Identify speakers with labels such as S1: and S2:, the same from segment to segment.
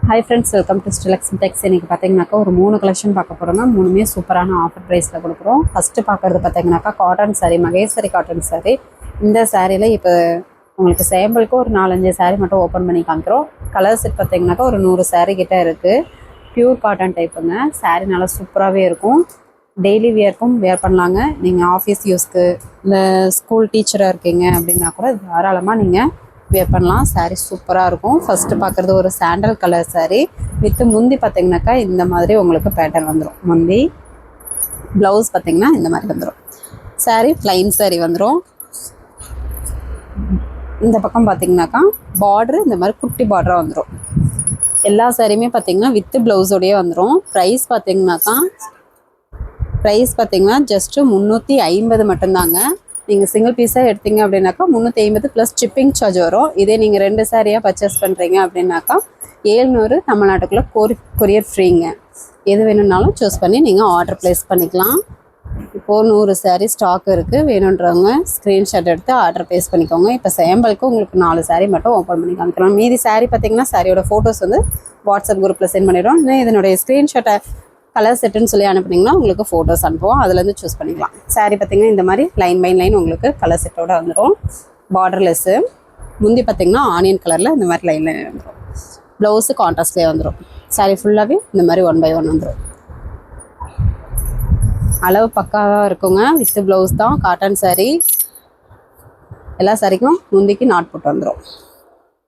S1: Hi friends, welcome to ஸ்டிலக்ஸ் டெக்ஸ். இன்றைக்கி பார்த்தீங்கன்னாக்கா ஒரு 3 கலெக்ஷன் பார்க்க போகிறோங்க. 3மே சூப்பரான ஆஃபர் ப்ரைஸில் கொடுக்குறோம். ஃபஸ்ட்டு பார்க்குறது பார்த்தீங்கன்னாக்கா காட்டன் சாரீ, மகேஸ்வரி காட்டன் சாரீ. இந்த சாரியில் இப்போ உங்களுக்கு சாம்பிளுக்கு ஒரு 4-5 சாரீ மட்டும் ஓப்பன் பண்ணி காமிக்கிறோம். கலர் செட் பார்த்தீங்கன்னாக்கா ஒரு 100 சாரீ கிட்டே இருக்குது. Pure cotton டைப்புங்க. சாரீ நல்லா சூப்பராகவே இருக்கும். டெய்லி வியர்க்கும் வேர் பண்ணலாங்க. நீங்கள் ஆஃபீஸ் யூஸ்க்கு இல்லை ஸ்கூல் டீச்சராக இருக்கீங்க அப்படின்னா கூட தாராளமாக நீங்கள் வேர் பண்ணலாம். சாரீ சூப்பராக இருக்கும். ஃபஸ்ட்டு பார்க்குறது ஒரு சாண்டல் கலர் சாரீ வித் முந்தி பார்த்தீங்கன்னாக்கா இந்த மாதிரி உங்களுக்கு பேட்டர்ன் வந்துடும். முந்தி ப்ளவுஸ் பார்த்தீங்கன்னா இந்த மாதிரி வந்துடும். சாரீ ப்ளைன் சாரீ வந்துடும். இந்த பக்கம் பார்த்தீங்கன்னாக்கா பார்ட்ரு இந்த மாதிரி குட்டி பார்டராக வந்துடும். எல்லா சாரியுமே பார்த்தீங்கன்னா வித்து ப்ளவுஸோடையே வந்துடும். ப்ரைஸ் பார்த்தீங்கன்னா ஜஸ்ட்டு 350 மட்டும்தாங்க. நீங்கள் சிங்கிள் பீஸாக எடுத்தீங்க அப்படின்னாக்கா 350 ப்ளஸ் ஷிப்பிங் சார்ஜ் வரும். இதே நீங்கள் 2 சாரியாக பர்ச்சேஸ் பண்ணுறீங்க அப்படின்னாக்கா 700 தமிழ்நாட்டுக்குள்ளே கொரியர் ஃப்ரீங்க. எது வேணும்னாலும் சூஸ் பண்ணி நீங்கள் ஆர்டர் ப்ளேஸ் பண்ணிக்கலாம். இப்போது 100 சாரீ ஸ்டாக் இருக்குது. வேணுன்றவங்க ஸ்க்ரீன்ஷாட் எடுத்து ஆர்டர் ப்ளேஸ் பண்ணிக்கோங்க. இப்போ சாம்பிளுக்கு உங்களுக்கு 4 சாரீ மட்டும் ஓப்பன் பண்ணி காமிக்கலாம். மீதி சாரீ பார்த்தீங்கன்னா சாரியோட ஃபோட்டோஸ் வந்து வாட்ஸ்அப் குரூப்பில் சென்ட் பண்ணிடுறோம். இன்னும் இதனுடைய ஸ்க்ரீன்ஷாட்டை கலர் செட்டுன்னு சொல்லி அனுப்புனீங்கன்னா உங்களுக்கு ஃபோட்டோஸ் அனுப்புவோம். அதுலேருந்து சூஸ் பண்ணிக்கலாம். சாரீ பார்த்திங்கன்னா இந்த மாதிரி லைன் பை லைன் உங்களுக்கு கலர் செட்டோடு வந்துடும். பார்டர்லெஸ்ஸு. முந்தி பார்த்திங்கன்னா ஆனியன் கலரில் இந்த மாதிரி லைன் லைன் வந்துடும். ப்ளவுஸு கான்ட்ராஸ்ட்லேயே வந்துடும். சாரீ ஃபுல்லாகவே இந்த மாதிரி 1 by 1 வந்துடும். அளவு பக்காவாக இருக்குங்க. வித்து ப்ளவுஸ் தான். காட்டன் சாரீ. எல்லா சாரிக்கும் முந்திக்கு நாட் போட்டு வந்துடும்.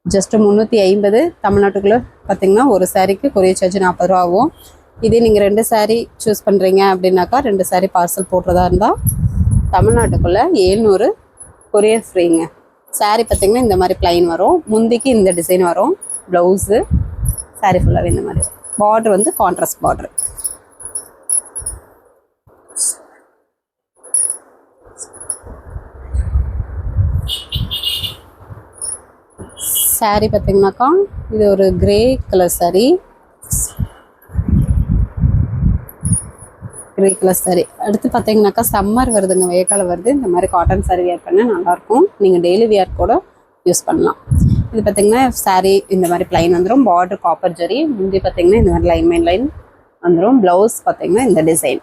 S1: ஜஸ்ட்டு 350 தமிழ்நாட்டுக்குள்ளே பார்த்திங்கன்னா ஒரு சாரீக்கு கொரியர் சார்ஜ் 40 ரூபா ஆகும். இதே நீங்கள் 2 சாரீ சூஸ் பண்ணுறீங்க அப்படின்னாக்கா 2 சாரீ பார்சல் போடுறதா இருந்தால் தமிழ்நாட்டுக்குள்ளே 700 கொரியர் ஃப்ரீங்க. சாரீ பார்த்திங்கன்னா இந்த மாதிரி ப்ளைன் வரும். முந்திக்கு இந்த டிசைன் வரும். ப்ளவுஸு சாரீ ஃபுல்லாகவே இந்த மாதிரி. பார்டர் வந்து கான்ட்ராஸ்ட் பார்டர். சாரீ பார்த்திங்கனாக்கா இது ஒரு grey colour sari. Grey colour sari. அடுத்து பார்த்தீங்கன்னாக்கா சம்மர் வருதுங்க, வெய்யக்காலம் வருது. இந்த மாதிரி காட்டன் சாரீ வியர் பண்ண நல்லாயிருக்கும். நீங்கள் டெய்லி வியர் கூட யூஸ் பண்ணலாம். இது பார்த்தீங்கன்னா சாரீ இந்த மாதிரி ப்ளைன் வந்துடும். Border copper zari. முந்தி பார்த்தீங்கன்னா இந்த மாதிரி லைன் மைன் லைன் வந்துடும். ப்ளவுஸ் பார்த்தீங்கன்னா இந்த டிசைன்.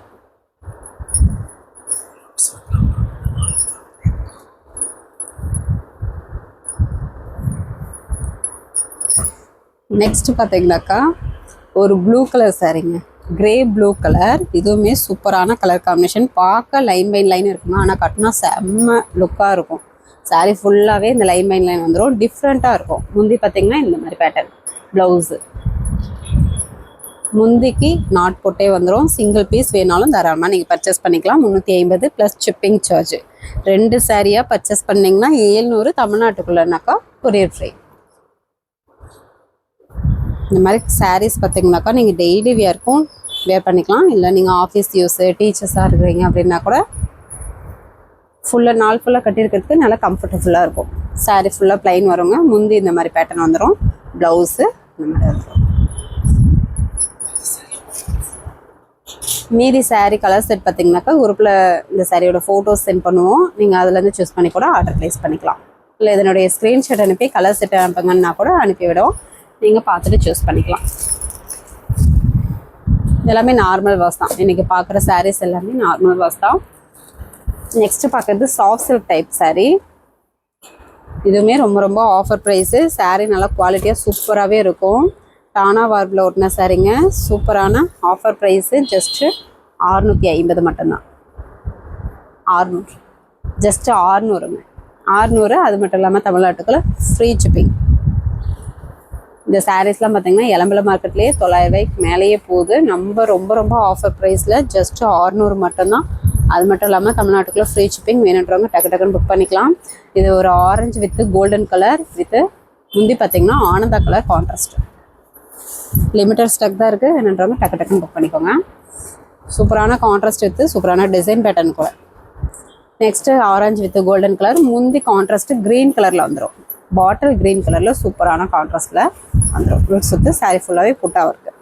S1: நெக்ஸ்ட் பார்த்தீங்கன்னாக்கா ஒரு ப்ளூ கலர் சாரீங்க. Grey blue colour. இதுவுமே சூப்பரான கலர் காம்பினேஷன். பார்க்க லைன் பை லைன் இருக்குங்க, ஆனால் கட்டினா செம்ம லுக்காக இருக்கும். சாரீ ஃபுல்லாகவே இந்த லைன் பை லைன் வந்துடும். டிஃப்ரெண்ட்டாக இருக்கும். முந்தி பார்த்திங்கன்னா இந்த மாதிரி பேட்டர்ன். ப்ளவுஸு முந்திக்கு நாட் போட்டே வந்துடும். சிங்கிள் பீஸ் வேணாலும் தாராளமாக நீங்கள் பர்ச்சேஸ் பண்ணிக்கலாம். 350 ப்ளஸ் ஷிப்பிங் சார்ஜ். 2 சாரியாக பர்ச்சேஸ் பண்ணிங்கன்னா 700 தமிழ்நாட்டுக்குள்ளனாக்கா கொரியர் ஃப்ரீ. இந்த மாதிரி சாரீஸ் பார்த்திங்கனாக்கா நீங்கள் டெய்லி வியர்க்கும் வேர் பண்ணிக்கலாம். இல்லை நீங்கள் ஆஃபீஸ் யூஸு டீச்சர்ஸாக இருக்கிறீங்க அப்படின்னா கூட நாள் ஃபுல்லாக கட்டியிருக்கிறதுக்கு நல்லா கம்ஃபர்டபுளாக இருக்கும். சாரீ ஃபுல்லாக ப்ளைன் வருங்க. முந்தி இந்த மாதிரி பேட்டர்ன் வந்துடும். ப்ளவுஸு இந்த மாதிரி வந்துடும். மீதி சாரீ கலர் செட் பார்த்திங்கனாக்கா குரூப்பில் இந்த சாரியோட ஃபோட்டோஸ் சென்ட் பண்ணுவோம். நீங்கள் அதுலேருந்து சூஸ் பண்ணி கூட ஆர்டர் ப்ளேஸ் பண்ணிக்கலாம். இல்லை இதனுடைய ஸ்க்ரீன்ஷாட் அனுப்பி கலர் செட் அனுப்புங்கன்னா கூட அனுப்பிவிடும். நீங்கள் பார்த்துட்டு சூஸ் பண்ணிக்கலாம். எல்லாமே நார்மல் வாஷ் தான். இன்றைக்கி பார்க்குற சாரீஸ் எல்லாமே நார்மல் வாஷ் தான். நெக்ஸ்ட்டு பார்க்குறது சாஃப்ட் சில்க் டைப் சாரீ. இதுவுமே ரொம்ப ரொம்ப ஆஃபர் ப்ரைஸு. சாரீ நல்லா குவாலிட்டியாக சூப்பராகவே இருக்கும். டானா வார்பில் ஒட்டின சாரீங்க. சூப்பரான ஆஃபர் ப்ரைஸு. ஜஸ்ட்டு 650 மட்டும்தான். 600. ஜஸ்ட்டு 600ங்க. 600. அது மட்டும் இல்லாமல் தமிழ்நாட்டுக்குள்ள ஃப்ரீ ஷிப்பிங். இந்த சாரீஸ்லாம் பார்த்தீங்கன்னா எலம்பல மார்க்கெட்லேயே 900 ரூபாய்க்கு மேலேயே போகுது. நம்ம ரொம்ப ரொம்ப ஆஃபர் ப்ரைஸில் ஜஸ்ட்டு 600 மட்டும்தான். அது மட்டும் இல்லாமல் தமிழ்நாட்டுக்குள்ளே ஃப்ரீ ஷிப்பிங். வேணுன்றவங்க டக்குன்னு புக் பண்ணிக்கலாம். இது ஒரு orange with golden colour with முந்தி பார்த்தீங்கன்னா ஆனந்தா கலர் கான்ட்ராஸ்ட். லிமிட்டட் ஸ்டாக் தான் இருக்குது. வேணுன்றவங்க டக்குன்னு புக் பண்ணிக்கோங்க. சூப்பரான கான்ட்ராஸ்ட் வித்து சூப்பரான டிசைன் பேட்டர்ன் கூட. Next orange with golden colour. முந்தி கான்ட்ராஸ்ட்டு க்ரீன் கலரில் வந்துடும். பாட்டில் க்ரீன் கலரில் சூப்பரான கான்ட்ராஸ்டில் வந்துடும். ஃப்ரூட்ஸ் வித்து சாரீ ஃபுல்லாகவே புட்டாக இருக்குது.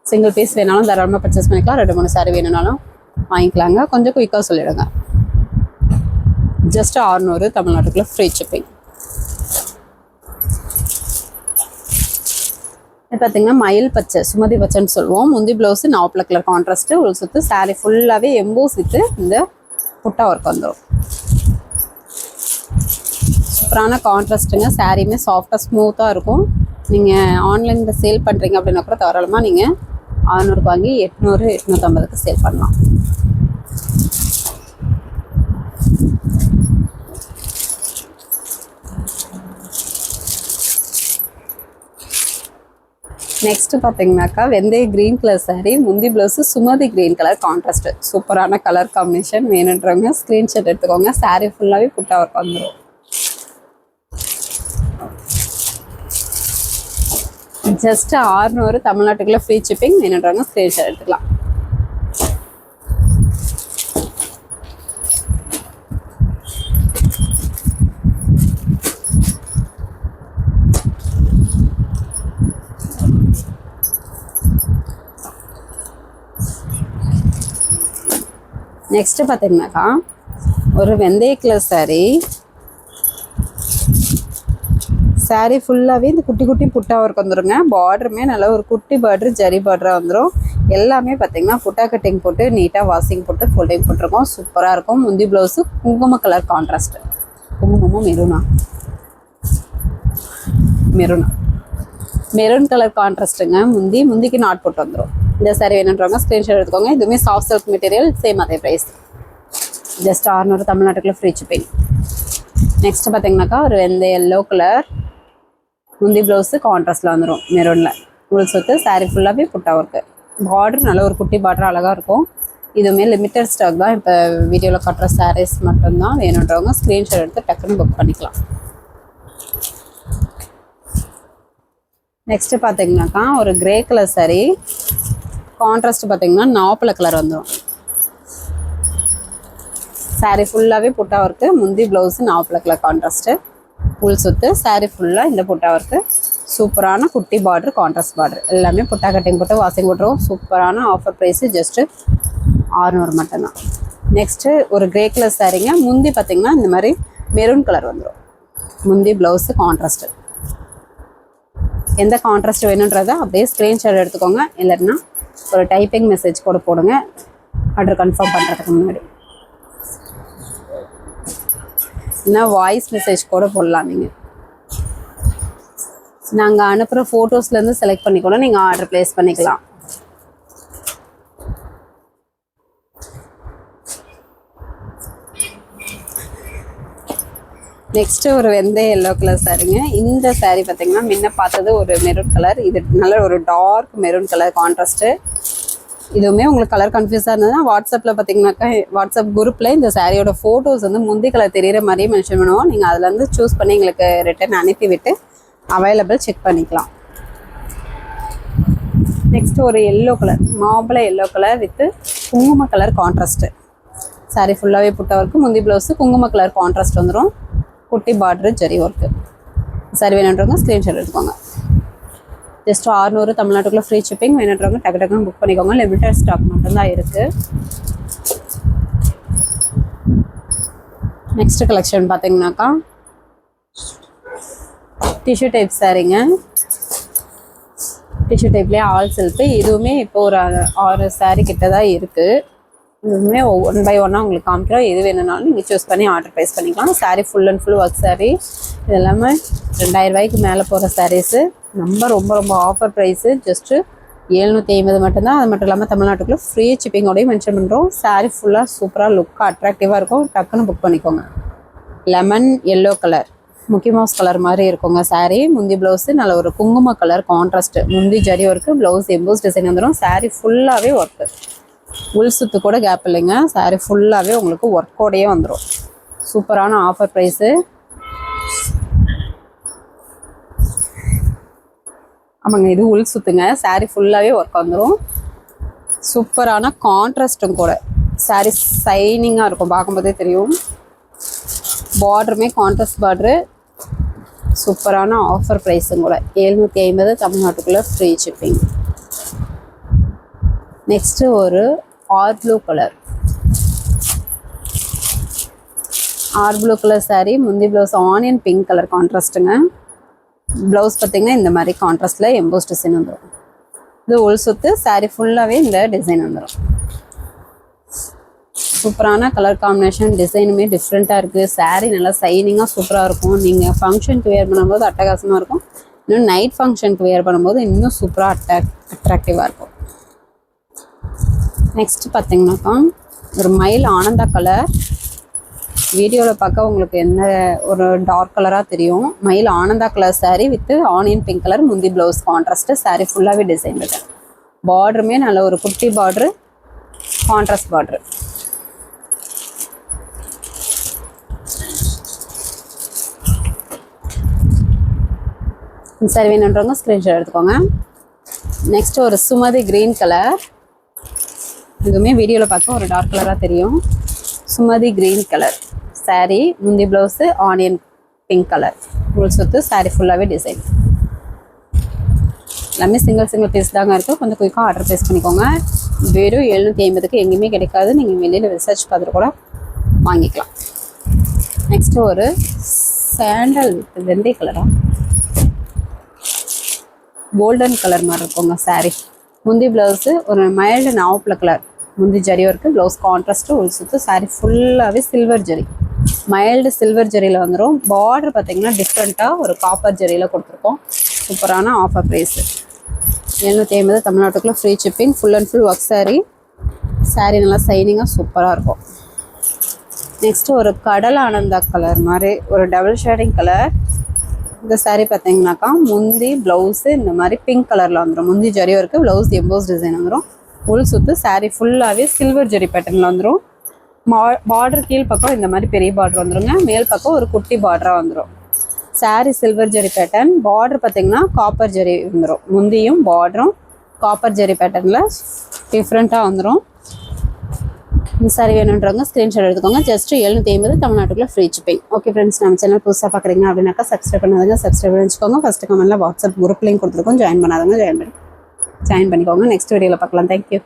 S1: சிங்கிள் பீஸ் வேணாலும் தாராளமாக பர்ச்சேஸ் பண்ணிக்கலாம். 2-3 சாரீ வேணும்னாலும் வாங்கிக்கலாங்க. கொஞ்சம் குயிக்காக சொல்லிவிடுங்க. ஜஸ்ட் 600 தமிழ்நாட்டுக்குள்ளே ஃப்ரீ ஷிப்பிங். இது பார்த்தீங்கன்னா மயில் பச்சை, சுமதி பச்சைன்னு சொல்லுவோம். முந்தி ப்ளவுஸு நாவல் கலர் கான்ட்ராஸ்ட்டு, உள் சுற்று. சாரீ ஃபுல்லாகவே எம்போஸ் வித்து இந்த புட்டா ஒர்க் வந்துடும். சூப்பரான கான்ட்ராஸ்ட்டுங்க. சாரியுமே சாஃப்டாக ஸ்மூத்தாக இருக்கும். நீங்கள் ஆன்லைனில் சேல் பண்ணுறீங்க அப்படின்னா கூட தாராளமாக நீங்கள் 600 வாங்கி 800 850க்கு சேல் பண்ணலாம். நெக்ஸ்ட் பார்த்தீங்கன்னாக்கா வெந்தய கிரீன் கலர் சாரீ, முந்தி blouse Sumathi green colour contrast. சூப்பரான கலர் காம்பினேஷன். வேணுன்றவங்க ஸ்க்ரீன்ஷாட் எடுத்துக்கோங்க. சாரீ ஃபுல்லாகவே புட்டா ஒர்க் வந்துடும். ஜஸ்ட் 600 தமிழ்நாட்டுக்குள்ள ஃப்ரீ ஷிப்பிங். வேணுன்றவங்க ஸ்க்ரீன்ஷாட் எடுத்துக்கலாம். நெக்ஸ்ட் பார்த்தீங்கன்னாக்கா ஒரு வெந்தய கலர் சாரீ. சாரீ ஃபுல்லாகவே இந்த குட்டி குட்டி புட்டா ஒர்க் வந்துடுங்க. பார்டருமே நல்லா ஒரு குட்டி பார்டரு, ஜரி பார்டராக வந்துடும். எல்லாமே பார்த்தீங்கன்னா புட்டா கட்டிங் போட்டு நீட்டாக வாஷிங் போட்டு ஃபோல்டிங் போட்டிருக்கோம். சூப்பராக இருக்கும். முந்தி ப்ளவுஸு குங்கும கலர் கான்ட்ராஸ்ட்டு. குங்குமமும் மெரூன் கலர் கான்ட்ராஸ்ட்டுங்க. முந்திக்கு நாட் போட்டு வந்துடும். இந்த சாரீ வேணுன்றவங்க ஸ்க்ரீன்ஷாட் எடுத்துக்கோங்க. இதுவுமே சாஃப்ட் சில்க் மெட்டீரியல், சேம் அதே ப்ரைஸ். ஜஸ்ட் 600 தமிழ்நாட்டுக்குள்ள ஃப்ரீ ஷிப்பிங். நெக்ஸ்ட் பார்த்தீங்கன்னாக்கா ஒரு வெந்தய எல்லோ கலர், முந்தி ப்ளவுஸு கான்ட்ராஸ்ட்டில் வந்துடும் மெரூனில். உள் சொத்து. சாரீ ஃபுல்லாகவே புட்டா ஒர்க்கு. பார்டர் நல்ல ஒரு குட்டி பார்டர் அழகாக இருக்கும். இதுவுமே லிமிட்டட் ஸ்டாக் தான். இப்போ வீடியோவில் காட்டுற சாரீஸ் மட்டும்தான். வேணுன்றவங்க ஸ்க்ரீன்ஷாட் எடுத்து டக்குன்னு புக் பண்ணிக்கலாம். நெக்ஸ்ட்டு பார்த்தீங்கன்னாக்கா ஒரு கிரே கலர் சாரீ, கான்ட்ராஸ்ட் பார்த்தீங்கன்னா நாவல் கலர் வந்துடும். சாரீ ஃபுல்லாகவே புட்டா ஒர்க்கு. முந்தி ப்ளவுஸு நாவல் கலர் கான்ட்ராஸ்ட்டு. உள் சுத்து. சாரீ ஃபுல்லாக இந்த புட்டா ஒர்க்கு. சூப்பரான குட்டி பார்டர், கான்ட்ராஸ்ட் பார்டர். எல்லாமே புட்டா கட்டிங் போட்டு வாஷிங் போட்டுருவோம். சூப்பரான ஆஃபர் ப்ரைஸு ஜஸ்ட்டு 600 மட்டும்தான். நெக்ஸ்ட்டு ஒரு கிரே கலர் சாரீங்க. முந்தி பார்த்தீங்கன்னா இந்த மாதிரி மெரூன் கலர் வந்துடும். முந்தி ப்ளவுஸு கான்ட்ராஸ்ட்டு. எந்த கான்ட்ராஸ்ட் வேணுன்றதை அப்படியே ஸ்க்ரீன்ஷாட் எடுத்துக்கோங்க. இல்லைன்னா ஒரு டைப்பிங் மெசேஜ் கூட போடுங்க ஆர்டர் கன்ஃபார்ம் பண்ணுறதுக்கு முன்னாடி. இல்லைனா வாய்ஸ் மெசேஜ் கூட போடலாம். நீங்கள் நாங்கள் அனுப்புகிற ஃபோட்டோஸ்லேருந்து செலக்ட் பண்ணி கூட நீங்கள் ஆர்டர் ப்ளேஸ் பண்ணிக்கலாம். நெக்ஸ்ட்டு ஒரு வெந்தய எல்லோ கலர் சாரீங்க. இந்த சாரீ பார்த்தீங்கன்னா முன்ன பார்த்தது ஒரு மெரூன் கலர். இது நல்ல ஒரு டார்க் மெரூன் கலர் கான்ட்ராஸ்ட்டு. இதுவுமே உங்களுக்கு கலர் கன்ஃபியூஸாக இருந்ததுன்னா வாட்ஸ்அப்பில் பார்த்தீங்கன்னாக்கா வாட்ஸ்அப் குரூப்பில் இந்த சாரியோட ஃபோட்டோஸ் வந்து முந்தி கலர் தெரிகிற மாதிரியே மென்ஷன் பண்ணுவோம். நீங்கள் அதுலேருந்து சூஸ் பண்ணி எங்களுக்கு ரிட்டன் அனுப்பிவிட்டு அவைலபிள் செக் பண்ணிக்கலாம். நெக்ஸ்ட்டு ஒரு எல்லோ கலர், மாம்பழ எல்லோ கலர் வித்து குங்கும கலர் கான்ட்ராஸ்ட்டு. சாரீ ஃபுல்லாகவே புட்டா ஒர்க்கு. முந்தி ப்ளவுஸு குங்கும கலர் கான்ட்ராஸ்ட் வந்துடும். குட்டி பார்டரு, ஜரி ஒர்க்கு. சாரி வேணுன்றவங்க ஸ்க்ரீன்ஷாட் எடுத்துக்கோங்க. ஜஸ்ட் 600 தமிழ்நாட்டுக்குள்ள ஃப்ரீ ஷிப்பிங். வேணுன்றவங்க டக்கு டக்குன்னு புக் பண்ணிக்கோங்க. லிமிட்டட் ஸ்டாக் மட்டும்தான் இருக்குது. நெக்ஸ்ட் கலெக்ஷன் பார்த்தீங்கன்னாக்கா டிஷ்யூ டைப் சாரீங்க. டிஷ்யூ டைப்லேயே ஆல் சில்க்கு. இதுவுமே இப்போ ஒரு 6 சாரீ கிட்ட தான் இருக்குது. இதுவுமே 1 by 1 உங்களுக்கு காமிக்கிறோம். எது வேணும்னாலும் நீங்கள் சூஸ் பண்ணி ஆர்டர் ப்ளேஸ் பண்ணிக்கலாம். Sari full and full work sari. இது எல்லாமே 2000 ரூபாய்க்கு மேலே போகிற சாரீஸு. ரொம்ப ஆஃபர் ப்ரைஸு. ஜஸ்ட்டு 750 மட்டும்தான். அது மட்டும் இல்லாமல் தமிழ்நாட்டுக்குள்ளே ஃப்ரீ ஷிப்பிங்கோடையும் மென்ஷன் பண்ணுறோம். சாரீ ஃபுல்லாக சூப்பராக லுக்காக அட்ராக்டிவாக இருக்கும். டக்குன்னு புக் பண்ணிக்கோங்க. லெமன் எல்லோ கலர், முக்கி மவுஸ் கலர் மாதிரி இருக்குங்க சாரீ. முந்தி ப்ளவுஸு நல்ல ஒரு குங்கும கலர் கான்ட்ராஸ்ட்டு. முந்தி zari work, blouse EMBOSS design வந்துடும். சாரீ ஃபுல்லாகவே ஒர்க்கு. உள் சுத்து கூட கேப் இல்லைங்க. சாரீ ஃபுல்லாகவே உங்களுக்கு ஒர்க்கோடையே வந்துடும். சூப்பரான ஆஃபர் ப்ரைஸு. ஆமாங்க, இது உள் சுத்துங்க. சாரீ ஃபுல்லாகவே ஒர்க் வந்துடும். சூப்பரான கான்ட்ராஸ்ட்டும் கூட. சாரீ சைனிங்காக இருக்கும், பார்க்கும்போதே தெரியும். பார்டருமே கான்ட்ராஸ்ட் பார்டரு. சூப்பரான ஆஃபர் ப்ரைஸும் கூட. 750 தமிழ்நாட்டுக்குள்ளே ஃப்ரீ ஷிப்பிங். நெக்ஸ்ட்டு ஒரு ஆர் ப்ளூ கலர். ஆர் ப்ளூ கலர் சாரீ. முந்தி ப்ளவுஸ் ஆனியன் பிங்க் கலர் கான்ட்ராஸ்ட்டுங்க. ப்ளவுஸ் பார்த்தீங்கன்னா இந்த மாதிரி கான்ட்ராஸ்டில் எம்போஸ் டிசைன் வந்துடும். இது உள் சுத்து saree ஃபுல்லாகவே இந்த டிசைன் வந்துடும். சூப்பரான கலர் காம்பினேஷன், டிசைனுமே டிஃப்ரெண்ட்டாக இருக்குது. saree நல்லா சைனிங்காக சூப்பராக இருக்கும். நீங்கள் ஃபங்க்ஷனுக்கு வேர் பண்ணும்போது அட்டகாசமாக இருக்கும். இன்னும் நைட் ஃபங்க்ஷனுக்கு வேர் பண்ணும்போது இன்னும் சூப்பராக அட்ராக்டிவாக இருக்கும். நெக்ஸ்ட் பார்த்தீங்கன்னாக்கா ஒரு மயில் ஆனந்தா கலர். வீடியோவில் பார்க்க உங்களுக்கு என்ன ஒரு டார்க் கலராக தெரியும். மயில் Ananda colour saree with onion pink colour முந்தி ப்ளவுஸ் கான்ட்ராஸ்ட்டு. saree ஃபுல்லாகவே டிசைன் இருக்குது. பார்டருமே நல்ல ஒரு குட்டி பார்டரு, கான்ட்ராஸ்ட் பார்டரு. இந்த saree வேணுன்றவங்க ஸ்க்ரீன்ஷாட் எடுத்துக்கோங்க. நெக்ஸ்ட் ஒரு சுமதி கிரீன் கலர். இதுவுமே வீடியோவில் பார்க்க ஒரு டார்க் கலராக தெரியும். சுமதி கிரீன் கலர் saree முந்தி ப்ளவுஸு ஆனியன் பிங்க் கலர். உள் சுத்து saree ஃபுல்லாகவே டிசைன். எல்லாமே சிங்கிள் பீஸ் தாங்க இருக்குது. கொஞ்சம் குயிக்காக ஆர்டர் ப்ளேஸ் பண்ணிக்கோங்க. வெறும் 750க்கு எங்கேயுமே கிடைக்காது. நீங்கள் வெளியில் ரிசர்ச் பார்த்துட்டு கூட வாங்கிக்கலாம். நெக்ஸ்ட்டு ஒரு சாண்டல் வித் வெந்தய கலராக கோல்டன் கலர் மாதிரி இருக்குங்க saree. முந்தி ப்ளவுஸு ஒரு மைல்டு நாவப்பில் கலர் முந்தி ஜரி இருக்குது. ப்ளவுஸ் கான்ட்ராஸ்ட்டு உள் சுத்து saree ஃபுல்லாகவே சில்வர் ஜரி, மைல்டு சில்வர் ஜரியில் வந்துடும். பார்டர் பார்த்தீங்கன்னா டிஃப்ரெண்ட்டாக ஒரு காப்பர் ஜரியில் கொடுத்துருக்கோம். சூப்பரான ஆஃபர் ப்ரைஸு 750 தமிழ்நாட்டுக்குள்ளே free shipping. Full and full work saree நல்லா சைனிங்காக சூப்பராக இருக்கும். நெக்ஸ்ட்டு ஒரு கடல் ஆனந்தா கலர் மாதிரி ஒரு டபுள் ஷேடிங் கலர். இந்த saree பார்த்தீங்கன்னாக்கா முந்தி ப்ளவுஸு இந்த மாதிரி பிங்க் கலரில் வந்துடும். முந்தி ஜரியும் இருக்குது. ப்ளவுஸ் எம்போஸ் டிசைன் வந்துடும். உள் சுத்து saree ஃபுல்லாகவே சில்வர் ஜரி பேட்டர்னில் வந்துடும். பார்டர் கீழ் பக்கம் இந்த மாதிரி பெரிய பார்டர் வந்துடுங்க. மேல் பக்கம் ஒரு குட்டி பார்டராக வந்துடும். saree silver zari pattern. Border பார்த்தீங்கன்னா காப்பர் ஜரி வந்துடும். முந்தியும் பார்டரும் காப்பர் ஜரி பேட்டர்னில் டிஃப்ரெண்ட்டாக வந்துடும். இந்த saree வேணுன்றவங்க ஸ்க்ரீன்ஷாட் எடுத்துக்கோங்க. ஜஸ்ட் 750 தமிழ்நாட்டுக்குள்ள ஃப்ரீ ஷிப்பிங். ஓகே ஃப்ரெண்ட்ஸ், நம்ம சேனல் புதுசாக பார்க்குறீங்க அப்படின்னாக்கா சப்ஸ்கிரைப் பண்ணாதவங்க சப்ஸ்கிரைப் பண்ணி வச்சுக்கோங்க. ஃபஸ்ட்டு கமெண்ட்டில் வாட்ஸ்அப் குரூப் லிங்க் கொடுத்துருக்கோம். ஜாயின் பண்ணாதவங்க ஜாயின் பண்ணிக்கோங்க. நெக்ஸ்ட் வீடியோவில் பார்க்கலாம். தேங்க்யூ.